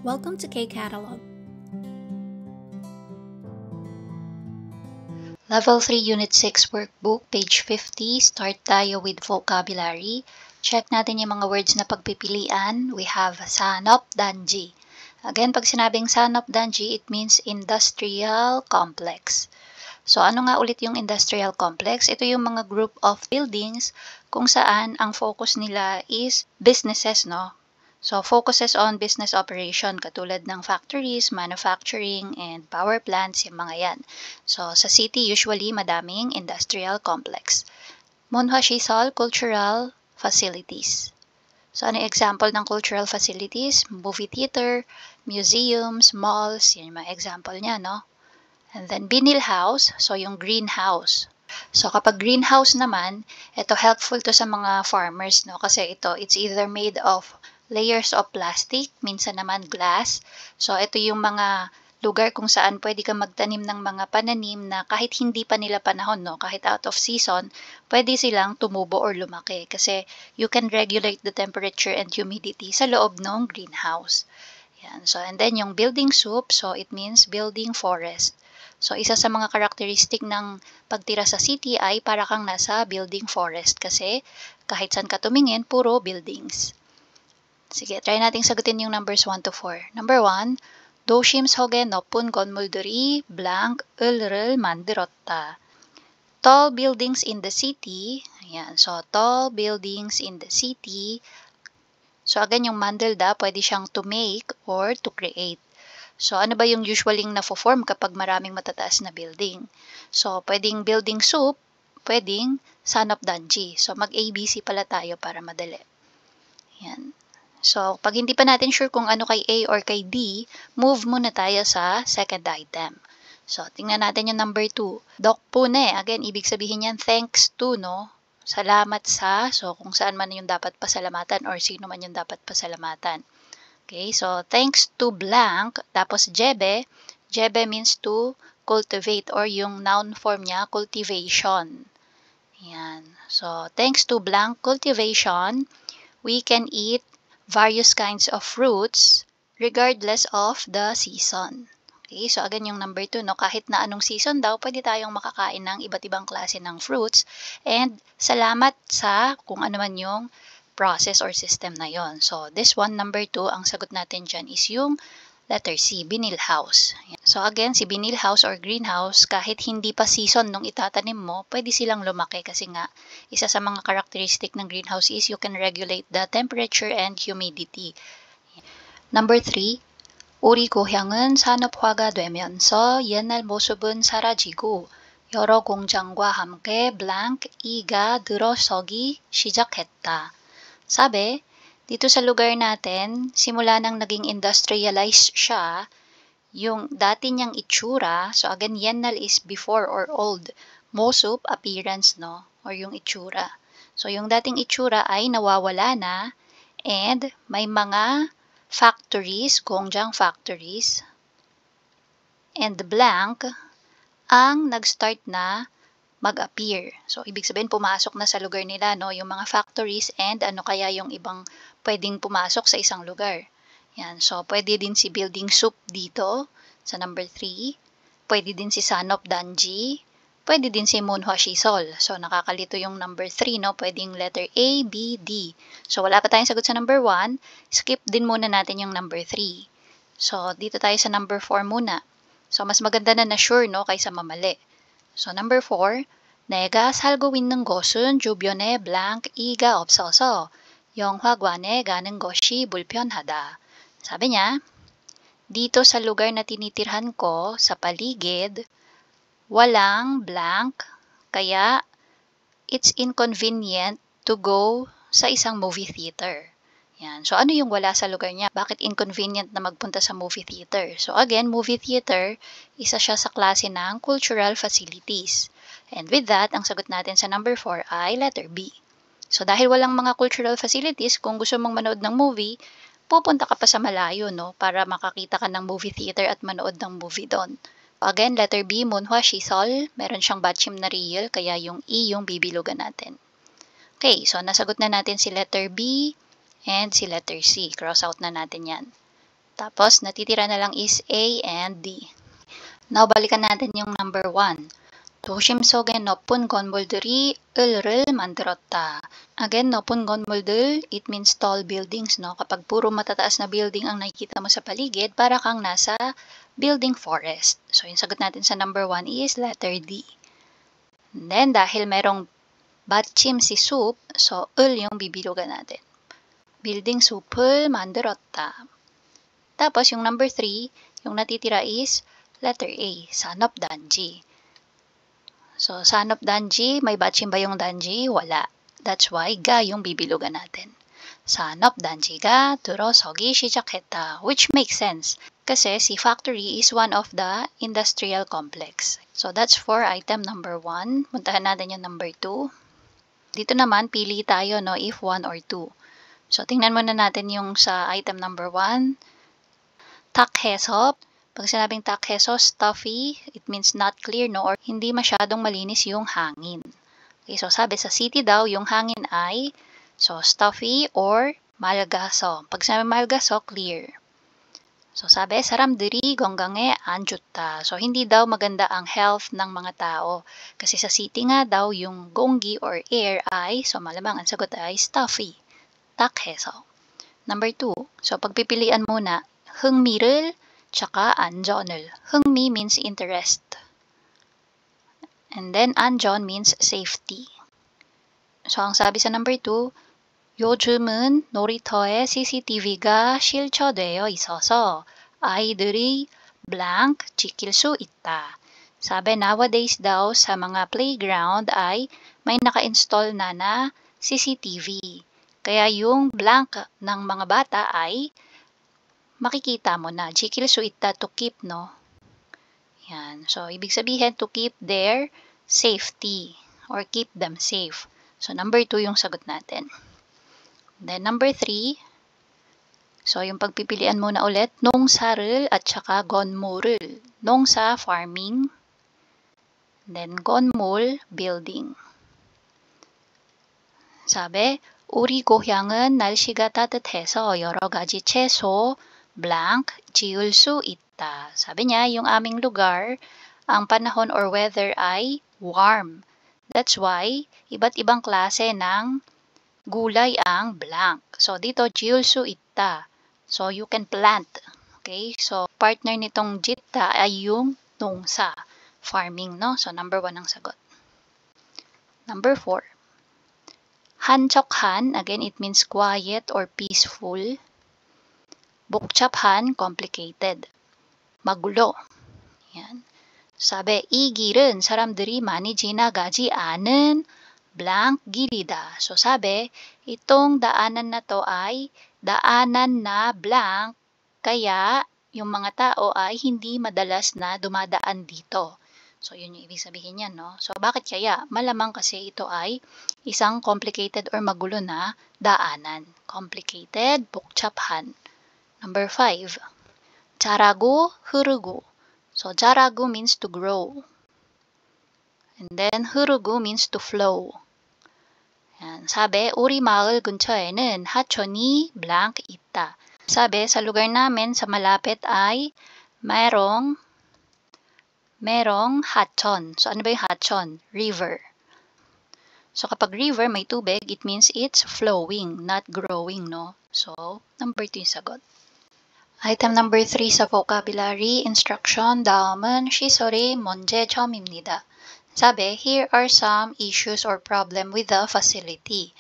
Welcome to K-Catalog. Level 3 Unit 6 Workbook, page 50. Start tayo with vocabulary. Check natin yung mga words na pagpipilian. We have sanop danji. Again, pag sinabing sanop danji, it means industrial complex. So, ano nga ulit yung industrial complex? Ito yung mga group of buildings kung saan ang focus nila is businesses, no? So, focuses on business operation katulad ng factories, manufacturing, and power plants, yung mga yan. So, sa city, usually madaming industrial complex. Munhashisol, cultural facilities. So, ano yung example ng cultural facilities? Movie theater, museums, malls, yan yung mga example niya, no? And then, binil house, so yung greenhouse. So, kapag greenhouse naman, ito helpful to sa mga farmers, no? Kasi ito, it's either made of layers of plastic, minsan naman glass. So, ito yung mga lugar kung saan pwede kang magtanim ng mga pananim na kahit hindi pa nila panahon, no? Kahit out of season, pwede silang tumubo or lumaki kasi you can regulate the temperature and humidity sa loob ng greenhouse. Yan. So, and then yung building soup, so it means building forest. So, isa sa mga karakteristik ng pagtira sa city ay para kang nasa building forest kasi kahit saan ka tumingin, puro buildings. Sige, try nating sagutin yung numbers 1 to 4. Number 1, 도심 속에 높은 건물들이 blank 을을 만들었다. Tall buildings in the city. Ayan, so tall buildings in the city. So again, yung mandelda, pwede siyang to make or to create. So ano ba yung usually na-form kapag maraming matataas na building? So pwedeng building soup, pwedeng sanop danji. So mag-ABC pala tayo para madali. Yan. So, pag hindi pa natin sure kung ano kay A or kay D, move muna tayo sa second item. So, tingnan natin yung number 2. Dokpune. Again, ibig sabihin yan, thanks to, no? Salamat sa, so kung saan man yung dapat pasalamatan or sino man yung dapat pasalamatan. Okay, so thanks to blank, tapos jebe. Jebe means to cultivate or yung noun form niya, cultivation. Yan. So, thanks to blank cultivation, we can eat various kinds of fruits regardless of the season. Okay, so again yung number 2, no? Kahit na anong season daw, pwede tayong makakain ng iba't ibang klase ng fruits and salamat sa kung ano man yung process or system na yon. So this one, number 2, ang sagot natin dyan is yung letter C, binil house. So again, si binil house or greenhouse, kahit hindi pa season nung itatanim mo, pwede silang lumaki kasi nga, isa sa mga characteristic ng greenhouse is you can regulate the temperature and humidity. Number 3, 우리 고향은 산업화가 되면서 옛날 모습은 사라지고 여러 공장과 함께 blank 이가 들어서기 시작했다. Sabi, dito sa lugar natin, simula nang naging industrialized siya, yung dati niyang itsura, so again, yenal is before or old. Mosup, appearance, no? Or yung itsura. So, yung dating itsura ay nawawala na and may mga factories, gongjang factories, and blank ang nag-start na mag-appear. So, ibig sabihin, pumasok na sa lugar nila, no? Yung mga factories and ano kaya yung ibang pwedeng pumasok sa isang lugar. Yan. So, pwede din si building soup dito sa number 3. Pwede din si sanop danji. Pwede din si munhwashisol. So, nakakalito yung number 3, no? Pwedeng letter A, B, D. So, wala pa tayong sagot sa number 1. Skip din muna natin yung number 3. So, dito tayo sa number 4 muna. So, mas maganda na sure, no? Kaysa mamali. So, number 4, 내가 살고 있는 곳은 주변에 blank 이가 없어서 영화관에 가는 것이 불편하다. Sabi niya, dito sa lugar na tinitirhan ko, sa paligid, walang blank, kaya it's inconvenient to go sa isang movie theater. Yan. So, ano yung wala sa lugar niya? Bakit inconvenient na magpunta sa movie theater? So, again, movie theater, isa siya sa klase ng cultural facilities. And with that, ang sagot natin sa number 4 ay letter B. So, dahil walang mga cultural facilities, kung gusto mong manood ng movie, pupunta ka pa sa malayo, no? Para makakita ka ng movie theater at manood ng movie doon. Again, letter B, munhwashisol. Meron siyang batchim na real, kaya yung E yung bibilugan natin. Okay, so nasagot na natin si letter B and si letter C. Cross out na natin yan. Tapos, natitira na lang is A and D. Now, balikan natin yung number 1. 도심 속의 높은 건물들이 을을 만들었다. Again, 높은 건물들, it means tall buildings, no? Kapag puro matataas na building ang nakikita mo sa paligid, para kang nasa building forest. So, yung sagot natin sa number 1 is letter D. And then, dahil merong 받침 si soup, so 을 yung bibilugan natin. Building 숲을 만들었다. Tapos, yung number 3, yung natitira is letter A, 산업단지. So, 산업단지, may 받침 ba yung 단지? Wala. That's why ga yung bibilugan natin. 산업단지가 들어서기 시작했다, which makes sense. Kasi si factory is one of the industrial complex. So, that's for item number 1. Puntahan natin yung number 2. Dito naman, pili tayo, no, if 1 or 2. So, tingnan muna natin yung sa item number 1. 탁해서. Pag sinabing 탁해서, stuffy, it means not clear, no, or hindi masyadong malinis yung hangin. Okay, so sabi sa city daw, yung hangin ay so stuffy or 맑아서. Pag sinabi 맑아서, clear. So sabi, 사람들이 건강에 안 좋다. So hindi daw maganda ang health ng mga tao. Kasi sa city nga daw, yung 공기 or air ay, so malamang ang sagot ay stuffy. 탁해서. Number 2. So pagpipilian muna, 흥미를 tsaka 안전을. 흥미 means interest. And then 안전 means safety. So ang sabi sa number 2, 요즘은 놀이터에 CCTV가 실처되어 있어서 아이들이 blank 지킬 수 있다. Sabi nowadays daw sa mga playground ay may naka-install na CCTV. Kaya yung blank ng mga bata ay makikita mo na. 지킬 수 있다, to keep, no? Yan. So, ibig sabihin, to keep their safety or keep them safe. So, number 2 yung sagot natin. Then, number 3. So, yung pagpipilian muna ulit, 농사를 at saka 건물을. 농사, farming. Then, 건물, building. 사배, 우리 고향은 날씨가 따뜻해서 여러 가지 채소, blank, 지을 수 있다. Sabi niya, yung aming lugar, ang panahon or weather ay warm. That's why, iba't ibang klase ng gulay ang blank. So, dito, 지을 수 있다. So, you can plant. Okay? So, partner nitong jitta ay yung 농사, farming, no? So, number 1 ang sagot. Number 4. 한적한, again, it means quiet or peaceful. 복잡한, complicated. 마구lo. Yan. Sabi, 이 길은 사람들이 많이 지나가지 않은 blank 길이다. So, sabi, itong daanan na to ay daanan na blank, kaya yung mga tao ay hindi madalas na dumadaan dito. So, yun yung ibig sabihin niyan, no? So, bakit kaya? Malamang kasi ito ay isang complicated or magulo na daanan. Complicated, 복잡한. Number 5. 자라고, 흐르고. So, 자라고 means to grow. And then, 흐르고 means to flow. Yan. Sabi, 우리 마을 근처에는 하천이 blank 있다. Sabi, sa lugar namin, sa malapit ay merong 하천. So, ano ba yung 하천? River. So, kapag river, may tubig, it means it's flowing, not growing, no? So, number 2 yung sagot. Item number 3 sa vocabulary instruction, 다음은 시설이 문제점입니다. Sabi, here are some issues or problem with the facility.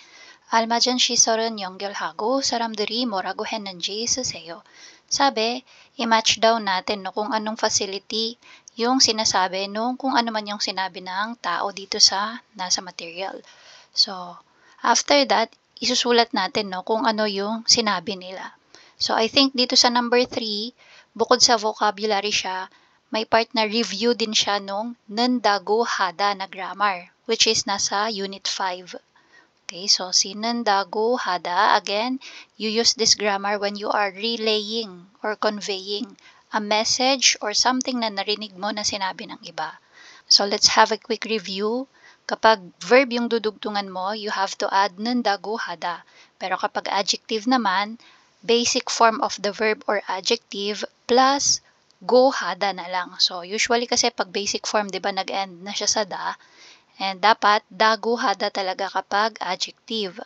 알맞은 시설은 연결하고 사람들이 뭐라고 했는지 쓰세요. Sabi, i-match daw natin no, kung anong facility yung sinasabi nung kung ano man yung sinabi ng tao dito sa nasa material. So, after that, isusulat natin no, kung ano yung sinabi nila. So, I think dito sa number 3, bukod sa vocabulary siya, may part na review din siya nung nendago hada na grammar, which is nasa unit 5. Okay, so si nendago hada, again, you use this grammar when you are relaying or conveying a message or something na narinig mo na sinabi ng iba. So, let's have a quick review. Kapag verb yung dudugtungan mo, you have to add nendago hada. Pero kapag adjective naman, basic form of the verb or adjective plus go hada na lang. So, usually kasi pag basic form, di ba, nag-end na siya sa da. And dapat, da go hada talaga kapag adjective.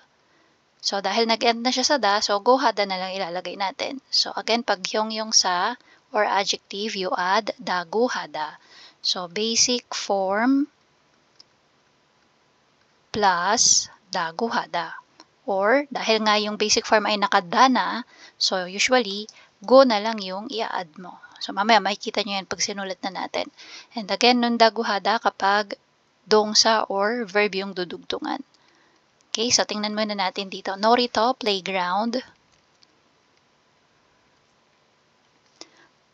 So, dahil nag-end na siya sa da, so go hada na lang ilalagay natin. So, again, pag yung sa or adjective, you add da go hada. So, basic form plus da go hada. Or, dahil nga yung basic form ay nakada na, so usually, go na lang yung i-add mo. So, mamaya makikita nyo yan pag sinulat na natin. And again, nun da go hada kapag dongsa or verb yung dudugtungan. Okay, so tingnan muna natin dito. Norito, playground.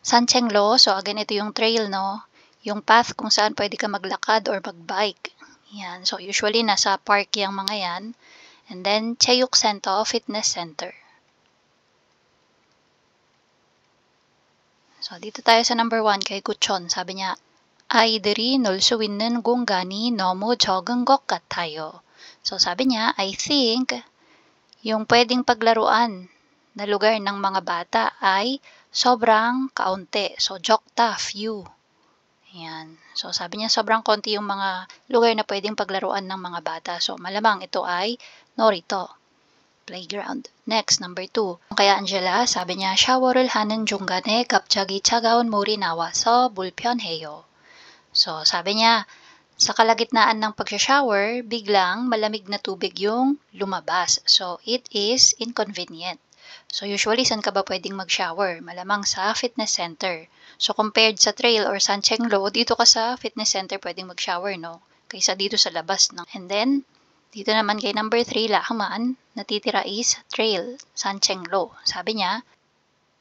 Sanchenglo, so again, ito yung trail, no? Yung path kung saan pwede ka maglakad or magbike. Yan, so usually nasa park yung mga yan. And then, Cheuk-sento, fitness center. So, dito tayo sa number 1 kay Guchon. Sabi niya, 아이들이 놀 수 있는 공간이 너무 적은 것 같아요. So, sabi niya, I think, yung pwedeng paglaruan na lugar ng mga bata ay sobrang kaunti. So, 적다, few. Ayan. So, sabi niya, sobrang konti yung mga lugar na pwedeng paglaruan ng mga bata. So, malamang ito ay 놀이터, playground. Next, number 2. Kaya Angela, sabi niya, 샤워를 하는 중간에 갑자기 차가운 물이 나와서 불편해요. So, sabi niya, sa kalagitnaan ng pag-shower, biglang malamig na tubig yung lumabas. So, it is inconvenient. So, usually, saan ka ba pwedeng mag-shower? Malamang sa fitness center. So, compared sa trail or Sanchenglo, dito ka sa fitness center pwedeng mag-shower, no? Kaysa dito sa labas, no? And then, dito naman kay number 3, Lahman, natitira is trail, Sanchenglo. Sabi niya,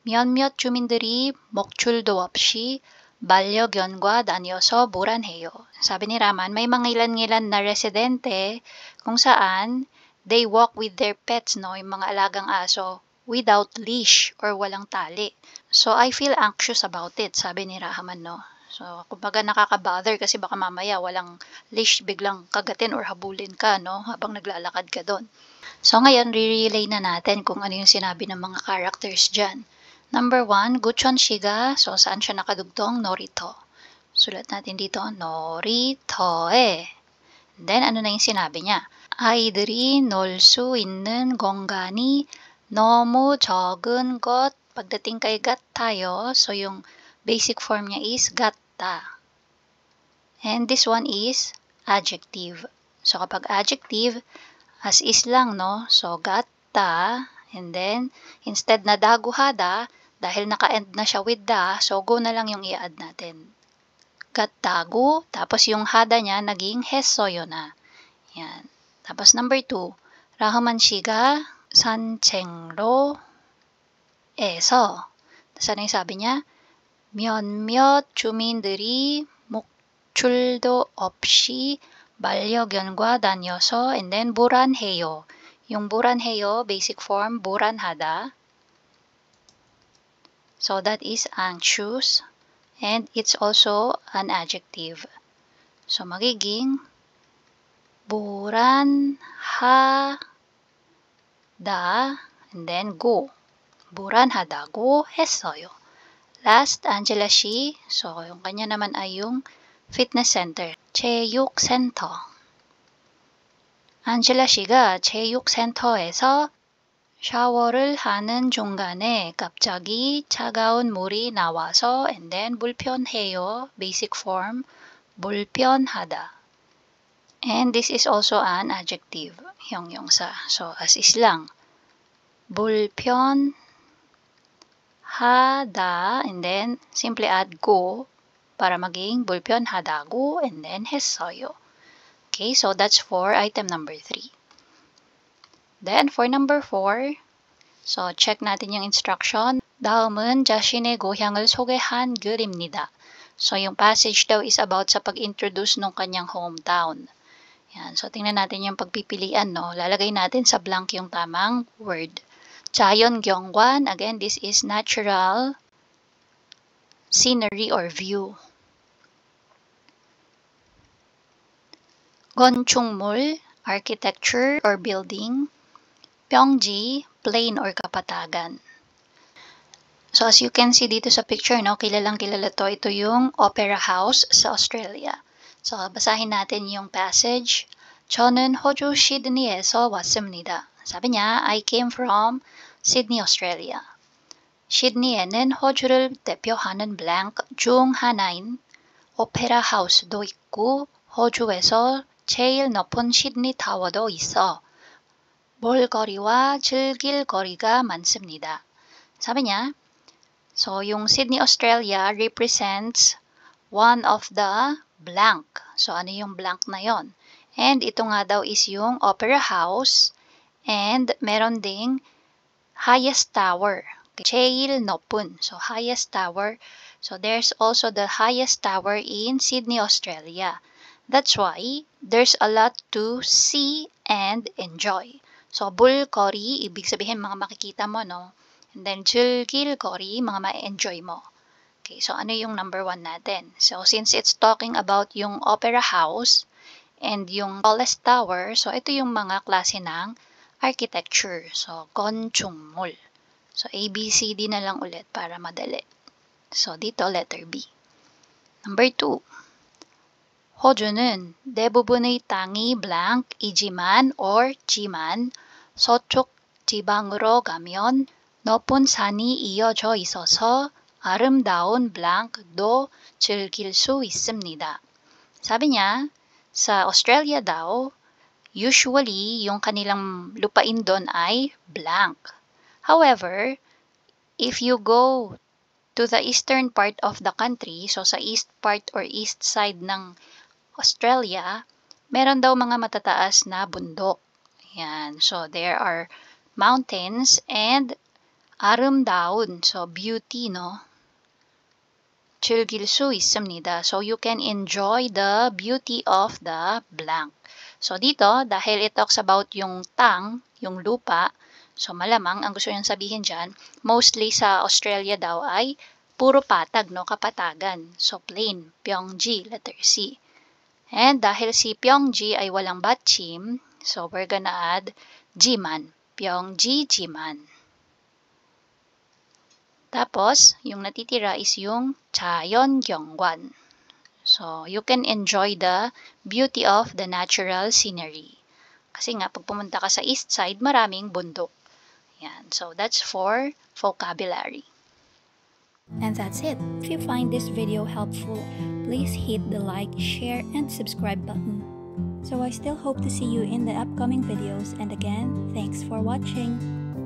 몇몇 주민들이 목줄도 없이 반려견과 다녀서 불안해요. Sabi ni Raman, may mga ilan-ilan na residente kung saan they walk with their pets, no, yung mga alagang aso, without leash or walang tali. So, I feel anxious about it, sabi ni Rahman, no. So, kumbaga nakaka-bother kasi baka mamaya walang leash, biglang kagatin or habulin ka, no, habang naglalakad ka doon. So, ngayon, re-relay na natin kung ano yung sinabi ng mga characters dyan. Number 1, Guchon Shiga. So, saan siya nakadugtong? Norito. Sulat natin dito, Noritoe. Then, ano na yung sinabi niya? 아이들이 놀 수 있는 공간이 너무 적은 것. Pagdating kay 같아요. So, yung basic form niya is gatta. And this one is adjective. So, kapag adjective, as is lang, no? So, gatta. And then, instead na daguhada, dahil naka-end na siya with da, so go na lang yung i-add natin. Gattagu. Tapos yung hada niya, naging 했어요 na. Yan. Tapos number 2, Rahman 씨가 산책로에서. Saan yung sabi niya? 몇몇 주민들이 목줄도 없이 반려견과 다녀서 and then 불안해요. Yung 불안해요, basic form, 불안하다. So that is anxious and it's also an adjective. So magiging 불안하다 and then go. 불안하다고 했어요. Last, Angela Shi. So, yung kanya naman ay yung fitness center. 체육센터. Angela Shi가 체육센터에서 샤워를 하는 중간에 갑자기 차가운 물이 나와서 and then 불편해요. Basic form, 불편하다. And this is also an adjective. 형용사. So, as is lang. 불편 hada and then simply add go para maging 불편하다고 and then 했어요. Okay, so that's for item number 3. Then for number 4, so check natin yung instruction. 다음은 자신의 고향을 소개한 글입니다. So yung passage daw is about sa pag-introduce ng kanyang hometown. Yan, so tingnan natin yung pagpipilian, no. Lalagay natin sa blank yung tamang word. 자연 경관, again, this is natural scenery or view. 건축물, architecture or building. 평지, plain or kapatagan. So as you can see dito sa picture, no, kilalang kilala to. Ito yung Opera House sa Australia. So basahin natin yung passage. 저는 호주 시드니에서 왔습니다. 사비 niya, I came from Sydney, Australia. 시드니에는 호주를 대표하는 blank 중 하나인 오페라 하우스도 있고 호주에서 제일 높은 시드니 타워도 있어 볼거리와 즐길 거리가 많습니다. 사bi niya, so yung Sydney, Australia represents one of the blank. So ano yung blank na yon? And ito nga daw is yung Opera House and meron ding highest tower. 제일 높은. So highest tower. So there's also the highest tower in Sydney, Australia. That's why there's a lot to see and enjoy. So 볼거리, ibig sabihin mga makikita mo, no? And then 즐길거리, mga ma-enjoy mo. Okay, so ano yung number 1 natin? So since it's talking about yung Opera House and yung tallest tower, so ito yung mga klase ng architecture. So 건축물. So A, B, C, D na lang ulit para madali. So dito letter B. Number 2. 호주는 대부분의 땅이 blank이지만 or 지만 서쪽 지방으로 가면 높은 산이 이어져 있어서 아름다운 blank도 즐길 수 있습니다. Sabi niya, sa Australia daw, usually yung kanilang lupain doon ay blank. However, if you go to the eastern part of the country, so sa east part or east side ng Australia, meron daw mga matataas na bundok. Yan. So there are mountains and 아름다운, so beauty, no? 즐길 수 있습니다. So you can enjoy the beauty of the blank. So dito, dahil it talks about yung tang, yung lupa, so malamang, ang gusto niyang sabihin dyan, mostly sa Australia daw ay puro patag, no? Kapatagan. So plain, Pyongji, letter C. And dahil si Pyongji ay walang batchim, so we're gonna add Jiman. Pyongji, Jiman. Tapos, yung natitira is yung 자연경관. So, you can enjoy the beauty of the natural scenery. Kasi nga, pag pumunta ka sa east side, maraming bundok. Yan. So, that's for vocabulary. And that's it. If you find this video helpful, please hit the like, share, and subscribe button. So I still hope to see you in the upcoming videos, and again, thanks for watching.